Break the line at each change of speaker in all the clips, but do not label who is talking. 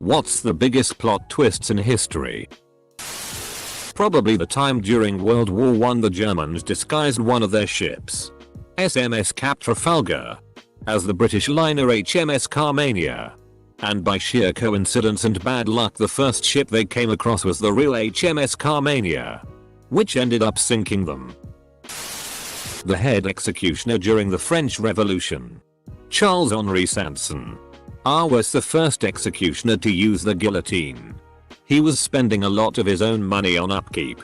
What's the biggest plot twists in history? Probably the time during World War I the Germans disguised one of their ships, SMS Cap Trafalgar, as the British liner HMS Carmania. And by sheer coincidence and bad luck the first ship they came across was the real HMS Carmania, which ended up sinking them. The head executioner during the French Revolution, Charles Henri Sanson, was the first executioner to use the guillotine. He was spending a lot of his own money on upkeep,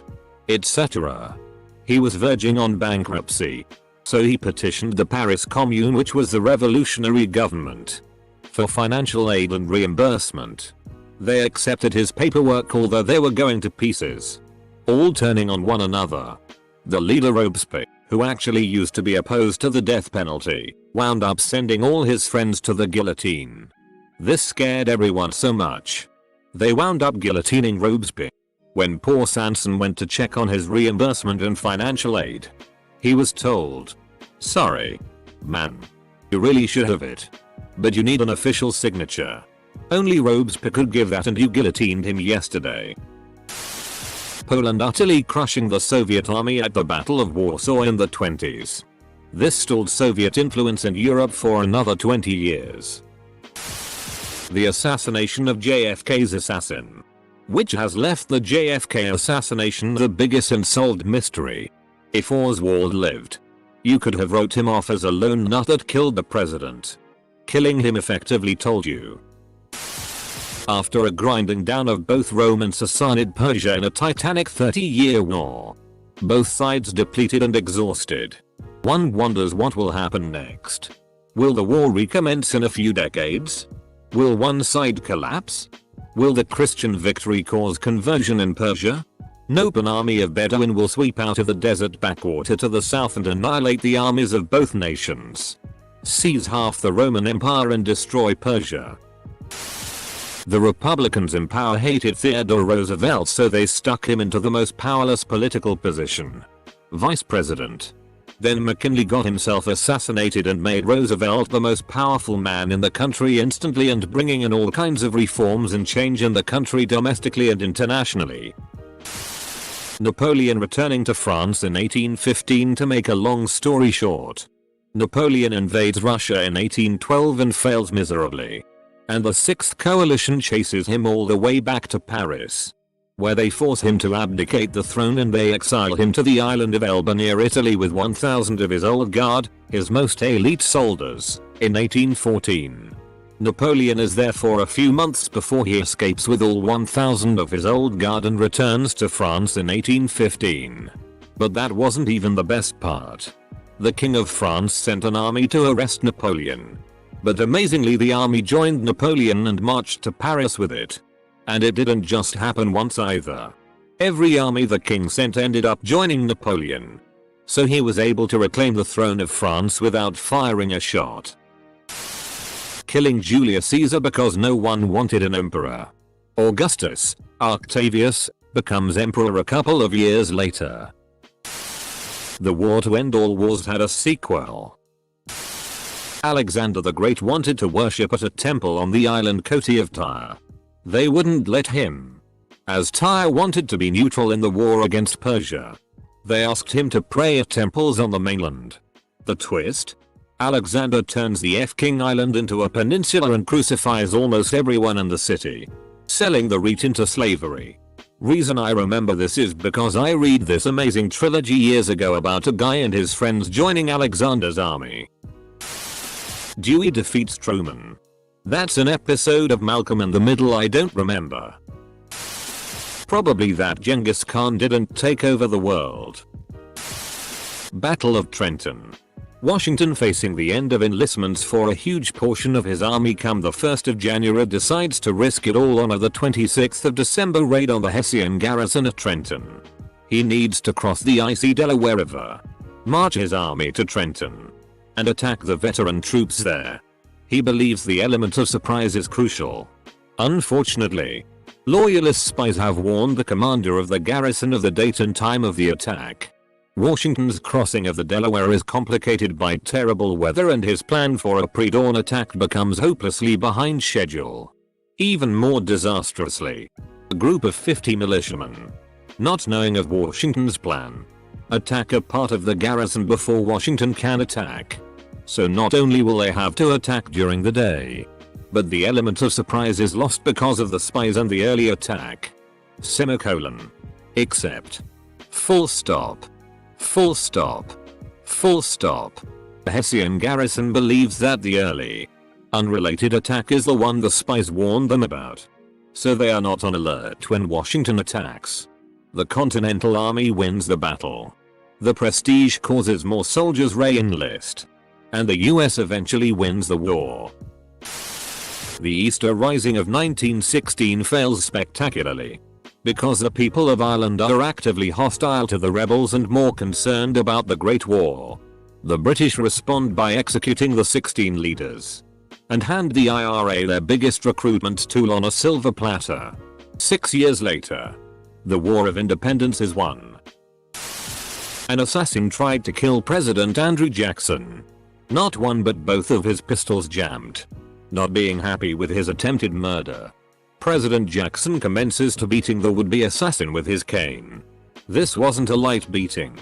etc. He was verging on bankruptcy, so he petitioned the Paris Commune, which was the revolutionary government, for financial aid and reimbursement. They accepted his paperwork although they were going to pieces, all turning on one another. The leader Robespierre, who actually used to be opposed to the death penalty, wound up sending all his friends to the guillotine. This scared everyone so much, they wound up guillotining Robespierre. When poor Sanson went to check on his reimbursement and financial aid, he was told, "Sorry, man. You really should have it. But you need an official signature. Only Robespierre could give that and you guillotined him yesterday." Poland utterly crushing the Soviet army at the Battle of Warsaw in the 20s. This stalled Soviet influence in Europe for another 20 years. The assassination of JFK's assassin, which has left the JFK assassination the biggest unsolved mystery. If Oswald lived, you could have wrote him off as a lone nut that killed the president. Killing him effectively told you. After a grinding down of both Rome and Sassanid Persia in a titanic 30-year war, both sides depleted and exhausted, one wonders what will happen next. Will the war recommence in a few decades? Will one side collapse? Will the Christian victory cause conversion in Persia? Nope, an army of Bedouin will sweep out of the desert backwater to the south and annihilate the armies of both nations, seize half the Roman Empire and destroy Persia. The Republicans in power hated Theodore Roosevelt, so they stuck him into the most powerless political position, vice president. Then McKinley got himself assassinated and made Roosevelt the most powerful man in the country instantly, and bringing in all kinds of reforms and change in the country domestically and internationally. Napoleon returning to France in 1815. To make a long story short, Napoleon invades Russia in 1812 and fails miserably, and the Sixth Coalition chases him all the way back to Paris, where they force him to abdicate the throne and they exile him to the island of Elba near Italy with 1,000 of his old guard, his most elite soldiers, in 1814. Napoleon is there for a few months before he escapes with all 1,000 of his old guard and returns to France in 1815. But that wasn't even the best part. The King of France sent an army to arrest Napoleon. But amazingly the army joined Napoleon and marched to Paris with it. And it didn't just happen once either. Every army the king sent ended up joining Napoleon, so he was able to reclaim the throne of France without firing a shot. Killing Julius Caesar because no one wanted an emperor. Augustus Octavius becomes emperor a couple of years later. The war to end all wars had a sequel. Alexander the Great wanted to worship at a temple on the island Koti of Tyre. They wouldn't let him, as Tyre wanted to be neutral in the war against Persia. They asked him to pray at temples on the mainland. The twist? Alexander turns the F-King Island into a peninsula and crucifies almost everyone in the city, selling the rite into slavery. Reason I remember this is because I read this amazing trilogy years ago about a guy and his friends joining Alexander's army. Dewey defeats Truman. That's an episode of Malcolm in the Middle I don't remember. Probably that Genghis Khan didn't take over the world. Battle of Trenton. Washington, facing the end of enlistments for a huge portion of his army come the 1st of January, decides to risk it all on a the 26th of December raid on the Hessian garrison at Trenton. He needs to cross the icy Delaware River, march his army to Trenton, and attack the veteran troops there. He believes the element of surprise is crucial. Unfortunately, loyalist spies have warned the commander of the garrison of the date and time of the attack. Washington's crossing of the Delaware is complicated by terrible weather and his plan for a pre-dawn attack becomes hopelessly behind schedule. Even more disastrously, a group of 50 militiamen, not knowing of Washington's plan, attack a part of the garrison before Washington can attack. So not only will they have to attack during the day, but the element of surprise is lost because of the spies and the early attack. Semicolon. Except. Full stop. Full stop. Full stop. The Hessian garrison believes that the early, unrelated attack is the one the spies warned them about. So they are not on alert when Washington attacks. The Continental Army wins the battle. The prestige causes more soldiers re-enlist. And the US eventually wins the war. The Easter Rising of 1916 fails spectacularly. Because the people of Ireland are actively hostile to the rebels and more concerned about the Great War. The British respond by executing the 16 leaders. And hand the IRA their biggest recruitment tool on a silver platter. 6 years later, the War of Independence is won. An assassin tried to kill President Andrew Jackson. Not one but both of his pistols jammed. Not being happy with his attempted murder, President Jackson commences to beating the would-be assassin with his cane. This wasn't a light beating.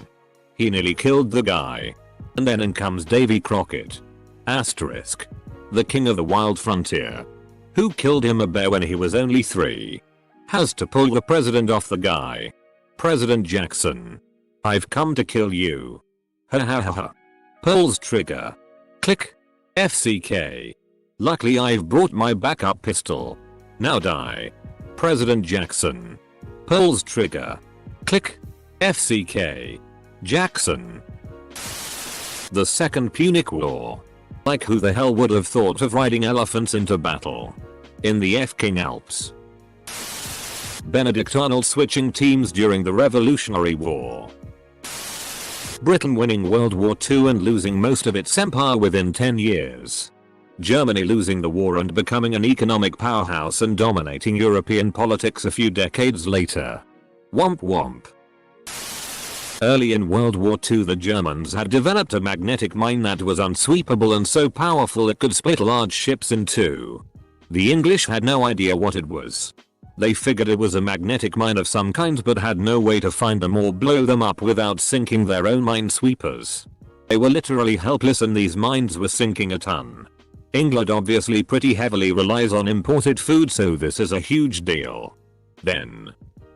He nearly killed the guy. And then in comes Davy Crockett. Asterisk. The king of the wild frontier. Who killed him a bear when he was only 3. Has to pull the president off the guy. President Jackson. I've come to kill you. Ha ha ha ha. Pulls trigger. Click. FCK. Luckily I've brought my backup pistol. Now die. President Jackson. Pulls trigger. Click. FCK. Jackson. The Second Punic War. Like who the hell would have thought of riding elephants into battle? In the F-King Alps. Benedict Arnold switching teams during the Revolutionary War. Britain winning World War II and losing most of its empire within 10 years. Germany losing the war and becoming an economic powerhouse and dominating European politics a few decades later. Womp womp. Early in World War II the Germans had developed a magnetic mine that was unsweepable and so powerful it could split large ships in two. The English had no idea what it was. They figured it was a magnetic mine of some kind but had no way to find them or blow them up without sinking their own minesweepers. They were literally helpless and these mines were sinking a ton. England obviously pretty heavily relies on imported food so this is a huge deal. Then,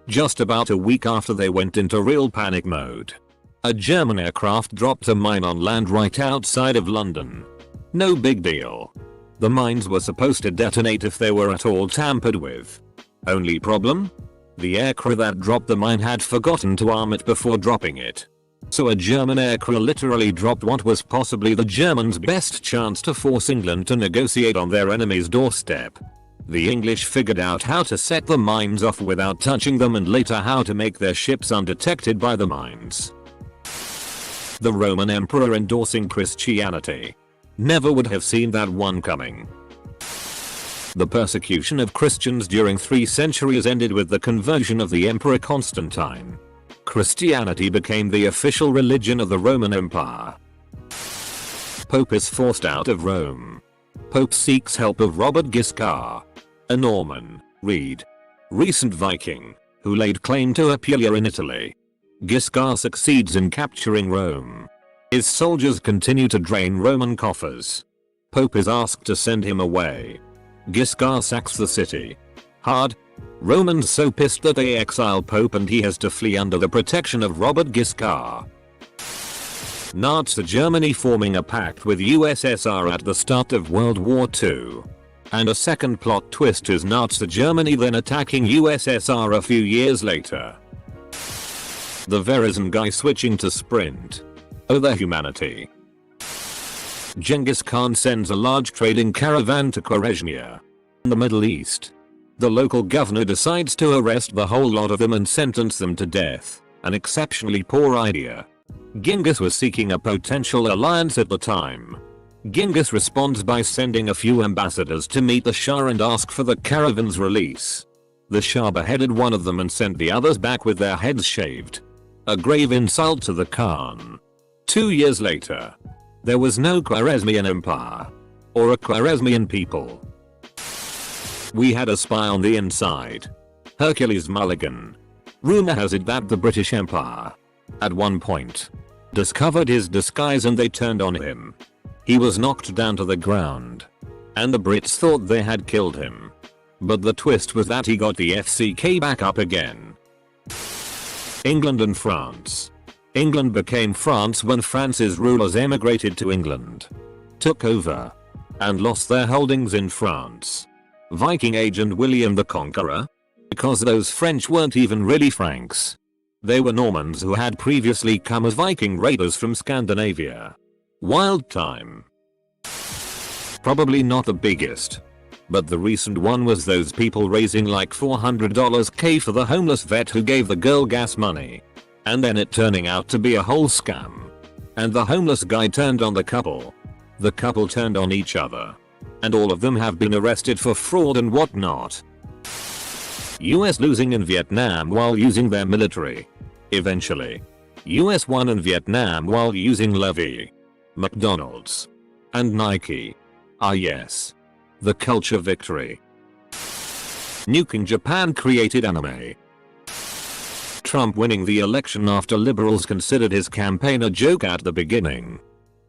just about a week after they went into real panic mode, a German aircraft dropped a mine on land right outside of London. No big deal. The mines were supposed to detonate if they were at all tampered with. Only problem? The aircrew that dropped the mine had forgotten to arm it before dropping it. So a German aircrew literally dropped what was possibly the Germans' best chance to force England to negotiate on their enemy's doorstep. The English figured out how to set the mines off without touching them and later how to make their ships undetected by the mines. The Roman Emperor endorsing Christianity. Never would have seen that one coming. The persecution of Christians during 3 centuries ended with the conversion of the Emperor Constantine. Christianity became the official religion of the Roman Empire. Pope is forced out of Rome. Pope seeks help of Robert Guiscard, a Norman, read, recent Viking, who laid claim to Apulia in Italy. Guiscard succeeds in capturing Rome. His soldiers continue to drain Roman coffers. Pope is asked to send him away. Guiscard sacks the city. Hard. Romans so pissed that they exile Pope and he has to flee under the protection of Robert Guiscard. Nazi Germany forming a pact with USSR at the start of World War II. And a second plot twist is Nazi Germany then attacking USSR a few years later. The Verizon guy switching to Sprint. Oh the humanity. Genghis Khan sends a large trading caravan to Khwarezmia, in the Middle East. The local governor decides to arrest the whole lot of them and sentence them to death, an exceptionally poor idea. Genghis was seeking a potential alliance at the time. Genghis responds by sending a few ambassadors to meet the Shah and ask for the caravan's release. The Shah beheaded one of them and sent the others back with their heads shaved. A grave insult to the Khan. 2 years later, there was no Khwarezmian Empire. Or a Khwarezmian people. We had a spy on the inside. Hercules Mulligan. Rumor has it that the British Empire, at one point, discovered his disguise and they turned on him. He was knocked down to the ground, and the Brits thought they had killed him. But the twist was that he got the FCK back up again. England and France. England became France when France's rulers emigrated to England, took over, and lost their holdings in France. Viking Age and William the Conqueror? Because those French weren't even really Franks. They were Normans who had previously come as Viking raiders from Scandinavia. Wild time. Probably not the biggest, but the recent one was those people raising like $400k for the homeless vet who gave the girl gas money, and then it turning out to be a whole scam. And the homeless guy turned on the couple turned on each other, and all of them have been arrested for fraud and whatnot. US losing in Vietnam while using their military. Eventually, US won in Vietnam while using levy. McDonald's and Nike. Ah yes. The culture victory. Nuking Japan created anime. Trump winning the election after liberals considered his campaign a joke at the beginning.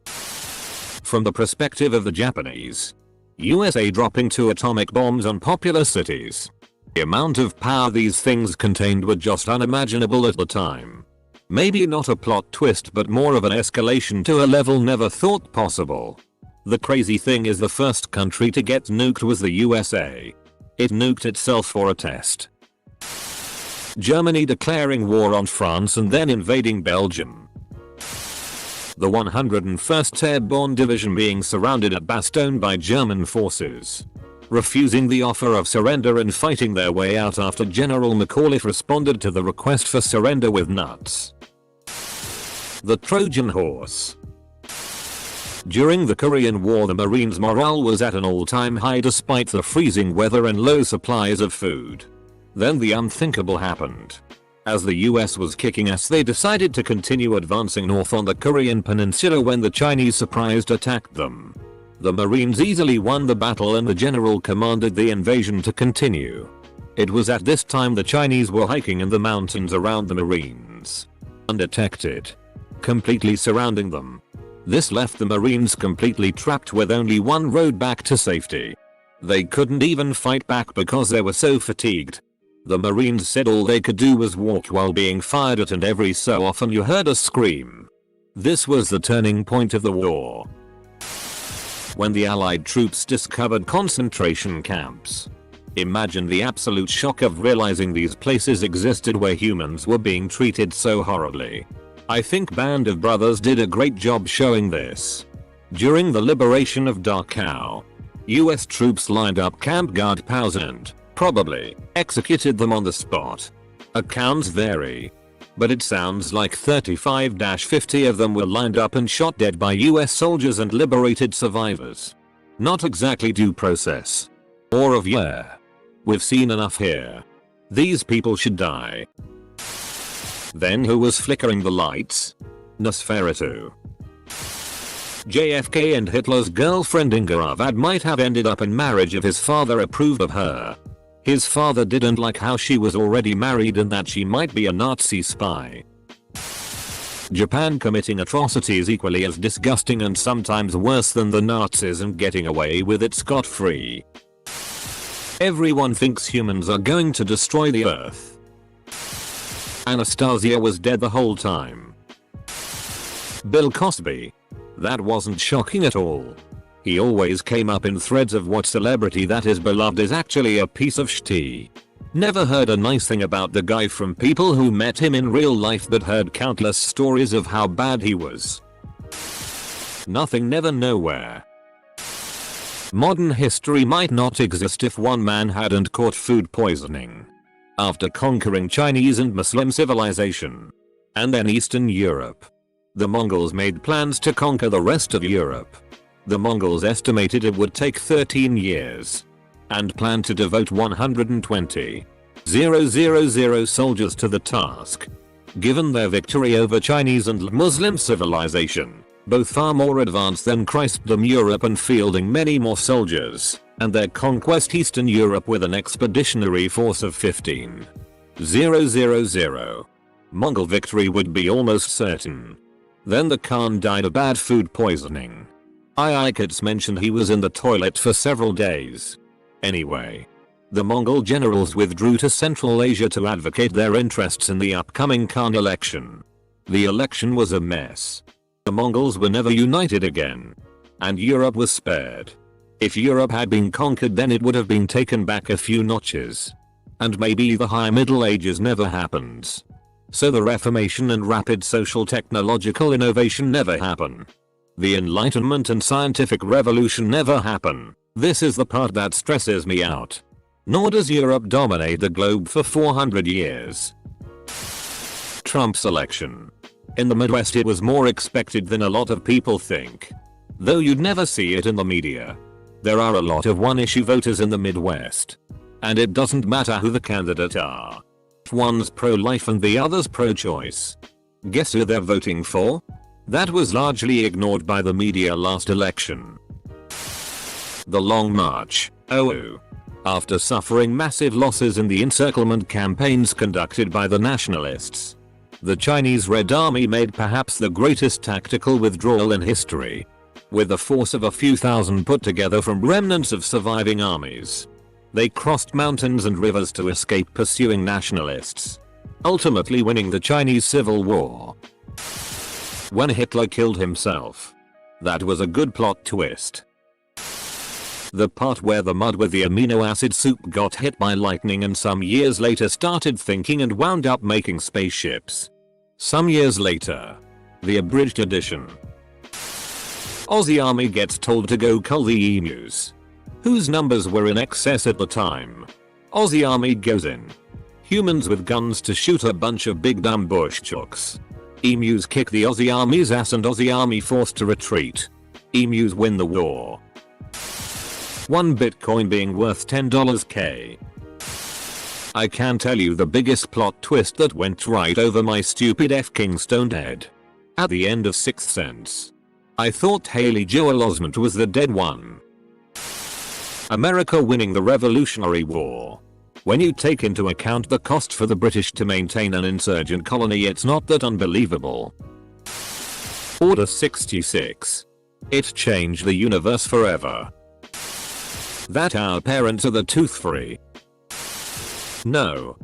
From the perspective of the Japanese, USA dropping 2 atomic bombs on popular cities. The amount of power these things contained were just unimaginable at the time. Maybe not a plot twist but more of an escalation to a level never thought possible. The crazy thing is the first country to get nuked was the USA. It nuked itself for a test. Germany declaring war on France and then invading Belgium. The 101st Airborne Division being surrounded at Bastogne by German forces, refusing the offer of surrender and fighting their way out after General McAuliffe responded to the request for surrender with nuts. The Trojan Horse. During the Korean War the Marines' morale was at an all-time high despite the freezing weather and low supplies of food. Then the unthinkable happened. As the US was kicking ass they decided to continue advancing north on the Korean peninsula when the Chinese surprised attacked them. The Marines easily won the battle and the general commanded the invasion to continue. It was at this time the Chinese were hiking in the mountains around the Marines, undetected, completely surrounding them. This left the Marines completely trapped with only one road back to safety. They couldn't even fight back because they were so fatigued. The Marines said all they could do was walk while being fired at and every so often you heard a scream. This was the turning point of the war. When the Allied troops discovered concentration camps. Imagine the absolute shock of realizing these places existed where humans were being treated so horribly. I think Band of Brothers did a great job showing this. During the liberation of Dachau, US troops lined up camp guard POWs and, probably, executed them on the spot. Accounts vary, but it sounds like 35-50 of them were lined up and shot dead by US soldiers and liberated survivors. Not exactly due process. Or of yeah. We've seen enough here. These people should die. Then who was flickering the lights? Nosferatu. JFK and Hitler's girlfriend Inga Avad might have ended up in marriage if his father approved of her. His father didn't like how she was already married and that she might be a Nazi spy. Japan committing atrocities equally as disgusting and sometimes worse than the Nazis and getting away with it scot-free. Everyone thinks humans are going to destroy the earth. Anastasia was dead the whole time. Bill Cosby. That wasn't shocking at all. He always came up in threads of what celebrity that is beloved is actually a piece of shitty. Never heard a nice thing about the guy from people who met him in real life but heard countless stories of how bad he was. Nothing never nowhere. Modern history might not exist if one man hadn't caught food poisoning. After conquering Chinese and Muslim civilization, and then Eastern Europe, the Mongols made plans to conquer the rest of Europe. The Mongols estimated it would take 13 years, and planned to devote 120,000 soldiers to the task. Given their victory over Chinese and Muslim civilization, both far more advanced than Christendom Europe and fielding many more soldiers, and their conquest Eastern Europe with an expeditionary force of 15,000. Mongol victory would be almost certain. Then the Khan died of bad food poisoning. Ikits mentioned he was in the toilet for several days. Anyway, the Mongol generals withdrew to Central Asia to advocate their interests in the upcoming Khan election. The election was a mess. The Mongols were never united again. And Europe was spared. If Europe had been conquered, then it would have been taken back a few notches. And maybe the High Middle Ages never happens. So the Reformation and rapid social technological innovation never happen. The Enlightenment and scientific revolution never happen. This is the part that stresses me out. Nor does Europe dominate the globe for 400 years. Trump's election. In the Midwest it was more expected than a lot of people think. Though you'd never see it in the media. There are a lot of one-issue voters in the Midwest. And it doesn't matter who the candidate are. One's pro-life and the other's pro-choice. Guess who they're voting for? That was largely ignored by the media last election. The Long March. After suffering massive losses in the encirclement campaigns conducted by the nationalists, the Chinese Red Army made perhaps the greatest tactical withdrawal in history. With a force of a few thousand put together from remnants of surviving armies. They crossed mountains and rivers to escape pursuing nationalists, ultimately winning the Chinese Civil War. When Hitler killed himself. That was a good plot twist. The part where the mud with the amino acid soup got hit by lightning and some years later started thinking and wound up making spaceships. Some years later. The abridged edition. Aussie Army gets told to go cull the emus. Whose numbers were in excess at the time. Aussie Army goes in. Humans with guns to shoot a bunch of big dumb bush chooks. Emus kick the Aussie Army's ass and Aussie Army forced to retreat. Emus win the war. 1 Bitcoin being worth $10k. I can tell you the biggest plot twist that went right over my stupid f-king stoned head. At the end of Sixth Sense. I thought Haley Joel Osment was the dead one. America winning the Revolutionary War. When you take into account the cost for the British to maintain an insurgent colony, it's not that unbelievable. Order 66. It changed the universe forever. That our parents are the tooth-free. No.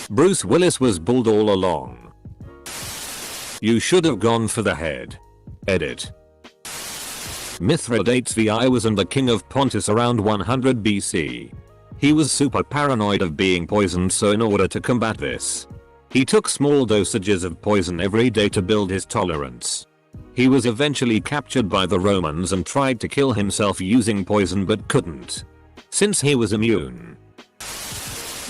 Bruce Willis was bald all along. You should have gone for the head. Edit. Mithridates VI was the king of Pontus around 100 BC. He was super paranoid of being poisoned, so in order to combat this, he took small dosages of poison every day to build his tolerance. He was eventually captured by the Romans and tried to kill himself using poison but couldn't. Since he was immune.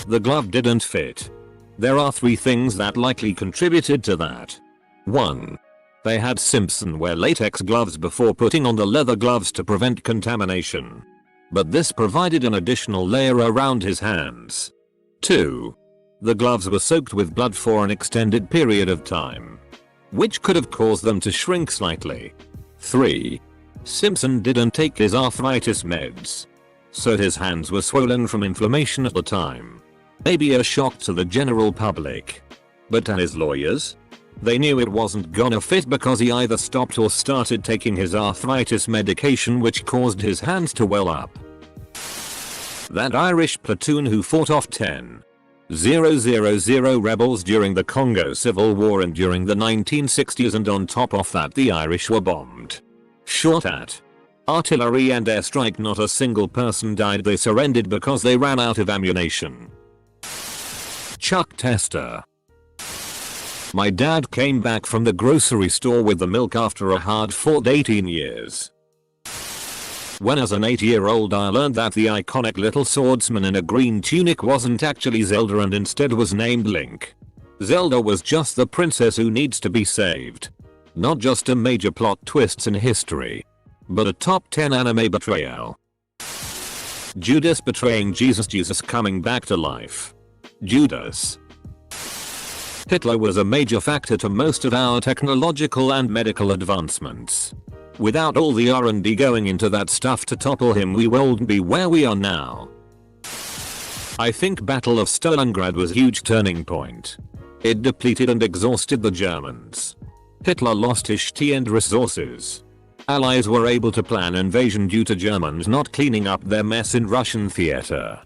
The glove didn't fit. There are 3 things that likely contributed to that. 1. They had Simpson wear latex gloves before putting on the leather gloves to prevent contamination. But this provided an additional layer around his hands. 2. The gloves were soaked with blood for an extended period of time, which could have caused them to shrink slightly. 3. Simpson didn't take his arthritis meds, so his hands were swollen from inflammation at the time. Maybe a shock to the general public. But to his lawyers? They knew it wasn't gonna fit because he either stopped or started taking his arthritis medication, which caused his hands to well up. That Irish platoon who fought off 10,000 rebels during the Congo Civil War and during the 1960s, and on top of that the Irish were bombed, shot at, artillery and airstrike. Not a single person died. They surrendered because they ran out of ammunition. Chuck Tester. My dad came back from the grocery store with the milk after a hard-fought 18 years. When as an 8-year-old I learned that the iconic little swordsman in a green tunic wasn't actually Zelda and instead was named Link. Zelda was just the princess who needs to be saved. Not just a major plot twists in history, but a top 10 anime betrayal. Judas betraying Jesus. Jesus coming back to life. Judas. Hitler was a major factor to most of our technological and medical advancements. Without all the R&D going into that stuff to topple him, we wouldn't be where we are now. I think Battle of Stalingrad was a huge turning point. It depleted and exhausted the Germans. Hitler lost his shit and resources. Allies were able to plan invasion due to Germans not cleaning up their mess in Russian theater.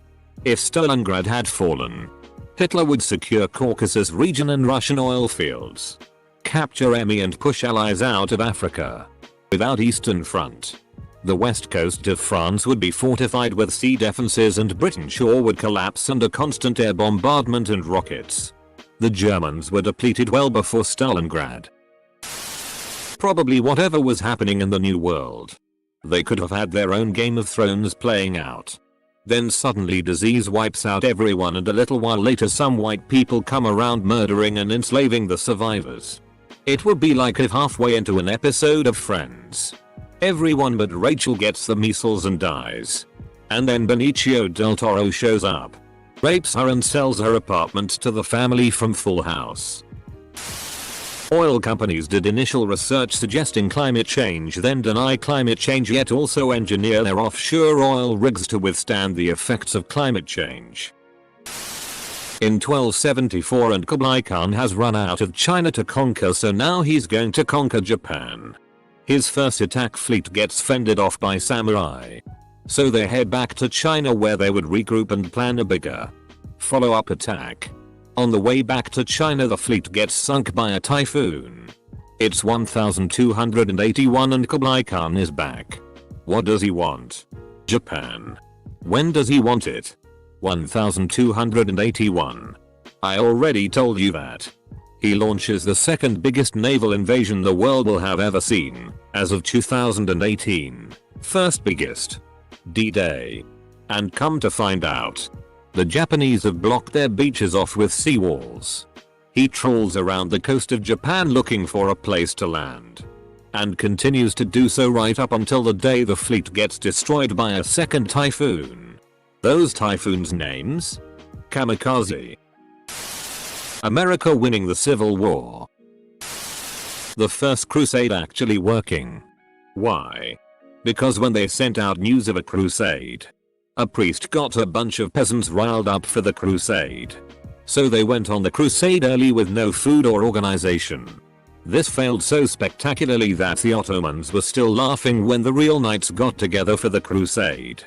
If Stalingrad had fallen, Hitler would secure Caucasus region and Russian oil fields, capture Emi and push allies out of Africa. Without Eastern Front, the west coast of France would be fortified with sea defenses and Britain's shore would collapse under constant air bombardment and rockets. The Germans were depleted well before Stalingrad. Probably whatever was happening in the New World, they could have had their own Game of Thrones playing out. Then suddenly disease wipes out everyone and a little while later some white people come around murdering and enslaving the survivors. It would be like if halfway into an episode of Friends, everyone but Rachel gets the measles and dies. And then Benicio del Toro shows up, rapes her and sells her apartment to the family from Full House. Oil companies did initial research suggesting climate change, then deny climate change, yet also engineer their offshore oil rigs to withstand the effects of climate change. In 1274 and Kublai Khan has run out of China to conquer, so now he's going to conquer Japan. His first attack fleet gets fended off by samurai. So they head back to China where they would regroup and plan a bigger follow-up attack. On the way back to China the fleet gets sunk by a typhoon. It's 1281 and Kublai Khan is back. What does he want? Japan. When does he want it? 1281. I already told you that. He launches the second biggest naval invasion the world will have ever seen, as of 2018. First biggest. D-Day. And come to find out, the Japanese have blocked their beaches off with seawalls. He trawls around the coast of Japan looking for a place to land. And continues to do so right up until the day the fleet gets destroyed by a second typhoon. Those typhoons' names? Kamikaze. America winning the Civil War. The First Crusade actually working. Why? Because when they sent out news of a crusade, a priest got a bunch of peasants riled up for the crusade. So they went on the crusade early with no food or organization. This failed so spectacularly that the Ottomans were still laughing when the real knights got together for the crusade.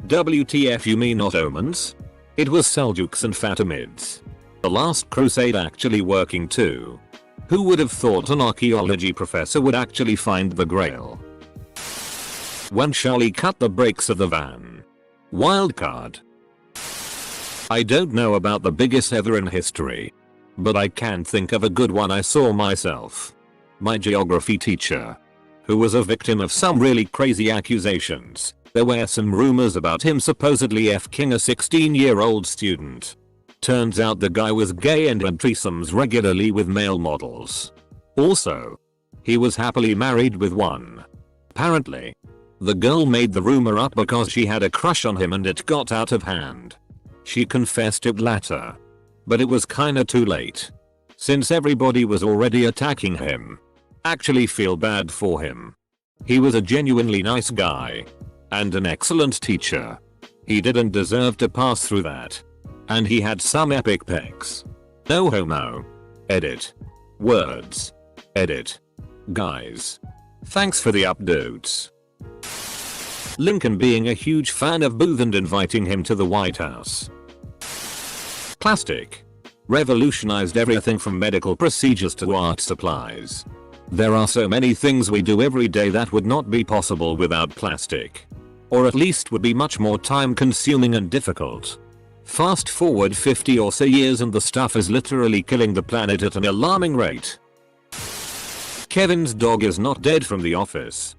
WTF, you mean Ottomans? It was Seljuks and Fatimids. The last crusade actually working too. Who would have thought an archaeology professor would actually find the Grail? When shall he cut the brakes of the van? Wildcard. I don't know about the biggest ever in history, but I can think of a good one I saw myself. My geography teacher, who was a victim of some really crazy accusations. There were some rumors about him supposedly f-king a 16-year-old student. Turns out the guy was gay and had threesomes regularly with male models. Also, he was happily married with one. Apparently, the girl made the rumor up because she had a crush on him and it got out of hand. She confessed it later. But it was kinda too late. Since everybody was already attacking him. Actually feel bad for him. He was a genuinely nice guy. And an excellent teacher. He didn't deserve to pass through that. And he had some epic pecs. No homo. Edit. Words. Edit. Guys. Thanks for the updates. Lincoln being a huge fan of Booth and inviting him to the White House. Plastic. Revolutionized everything from medical procedures to art supplies. There are so many things we do every day that would not be possible without plastic. Or at least would be much more time consuming and difficult. Fast forward 50 or so years and the stuff is literally killing the planet at an alarming rate. Kevin's dog is not dead from The Office.